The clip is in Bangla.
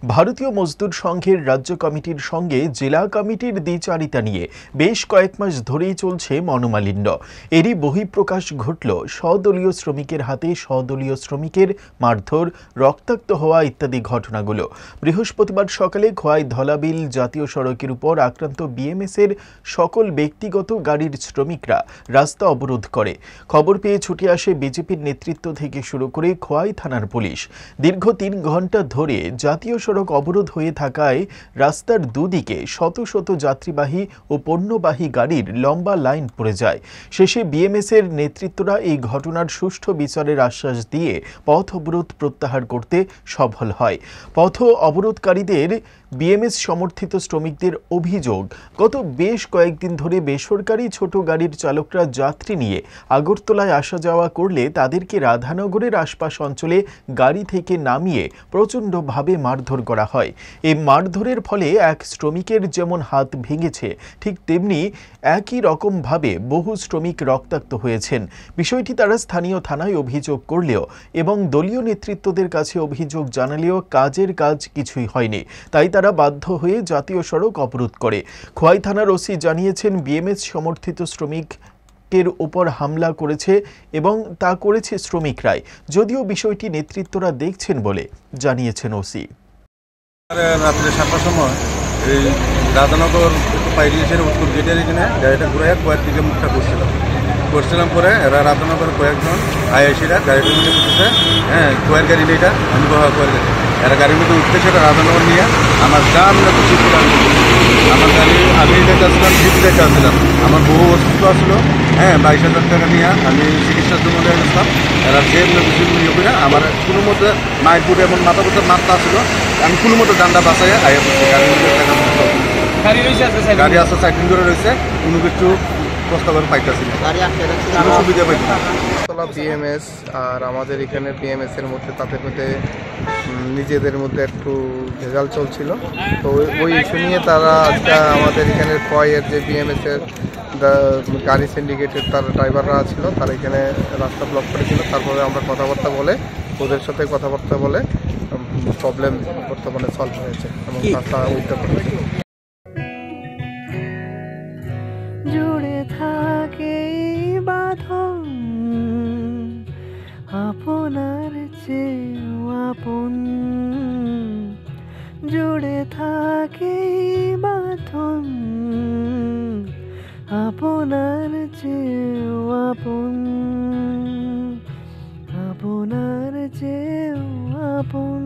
ভারতীয় মজদুর সংঘের রাজ্য কমিটির সঙ্গে জেলা কমিটির দ্বিচারিতা নিয়ে বেশ কয়েক মাস ধরেই চলছে মনোমালিন্য। এরই বহিঃপ্রকাশ ঘটল স্বদলীয় শ্রমিকের হাতে স্বদলীয় শ্রমিকের মারধর, রক্তাক্ত হওয়া ইত্যাদি ঘটনাগুলো। বৃহস্পতিবার সকালে খোয়াই ধলাবিল জাতীয় সড়কের উপর আক্রান্ত বিএমএস-এর সকল ব্যক্তিগত গাড়ির শ্রমিকরা রাস্তা অবরোধ করে। খবর পেয়ে ছুটে আসে বিজেপির নেতৃত্ব থেকে শুরু করে খোয়াই থানার পুলিশ। দীর্ঘ ৩ ঘন্টা ধরে জাতীয় সড়ক অবরোধ হয়ে থাকায় রাস্তার দুদিকে শত শত যাত্রীবাহী ও পণ্যবাহী গাড়ির লম্বা লাইন পড়ে যায়। শেষে বিএমএস-এর নেতৃত্বরা এই ঘটনার সুষ্ঠু বিচারের আশ্বাস দিয়ে পথ অবরোধ প্রত্যাহার করতে সফল হয়। পথ অবরোধকারীদের বিএমএস সমর্থিত শ্রমিকদের অভিযোগ, গত বেশ কয়েকদিন ধরে বেসরকারি ছোট গাড়ির চালকরা যাত্রী নিয়ে আগরতলায় আসা যাওয়া করলে তাদেরকে রাধানগরের আশপাশ অঞ্চলে গাড়ি থেকে নামিয়ে প্রচণ্ডভাবে মারধর করা হয়। এই মারধরের ফলে এক শ্রমিকের যেমন হাত ভেঙেছে, ঠিক তেমনি একই রকমভাবে বহু শ্রমিক রক্তাক্ত হয়েছেন। বিষয়টি তারা স্থানীয় থানায় অভিযোগ করলেও এবং দলীয় নেতৃত্বদের কাছে অভিযোগ জানালেও কাজের কাজ কিছুই হয়নি। তাই তারা বাধ্য হয়ে জাতীয় সড়ক অবরোধ করে। খোয়াই থানার ওসি জানিয়েছেন, বিএমএস সমর্থিত শ্রমিকের উপর হামলা করেছে এবং তা করেছে শ্রমিকরাই। যদিও বিষয়টি নেতৃত্বরা দেখছেন বলে জানিয়েছেন ওসি। রাত্রে 7টার সময় এই রাধানগর পাইরিয়েছেন উত্তর গেটের এখানে গাড়িটা ঘুরে কয়েক দিকে মুখটা করছিলাম পরে এরা রাধানগরের কয়েকজন আইআইসিরা গাড়িটার মধ্যে উঠেছে। কয়ের গাড়ি নেই, এটা আমি কয়ের গাড়ি এরা গাড়ির মধ্যে উঠতে সেটা রাধানগর নিয়ে আমার সামনে তো আমার গাড়ি আমি এটা আসলাম, জিপিটা আসছিলাম। আমার বহু অসুস্থ আসলো, 22,000 টাকা নিয়ে আমি চিকিৎসার জন্য গেছিলাম। এরা যে ইয়ে করে আমার কোনো মতো মাইপুরে এমন মাথা ব্যথা মারতে আসছিল, আমি কোনো মতো ডান্ডা বাঁচাই আইয়া পড়ছি। গাড়ি আসতে সাইকেল করে রয়েছে, কোনো কিছু প্রস্তাবের পাইতেছি কোনো সুবিধা পাইছি না। বিএমএস আর আমাদের এখানে বিএমএস এর মধ্যে তাদের মধ্যে নিজেদের মধ্যে একটু ভেজাল চলছিল। তো ওই ইস্যু নিয়ে তারা আজকে আমাদের এখানে খোয়াইয়ের যে বিএমএস এর গাড়ি সিন্ডিকেটের তার ড্রাইভাররা ছিল, তারা এখানে রাস্তা ব্লক করেছিল। তারপরে আমরা ওদের সাথে কথাবার্তা বলে প্রবলেম বর্তমানে সলভ হয়েছে এবং রাস্তা উদ্ধার করেছে। জুড়ে থাকে বাঁধন আপনার চেয়েও আপন, জুড়ে থাকে বাঁধন আপনার চেয়েও আপন, আপনার চেয়েও আপন।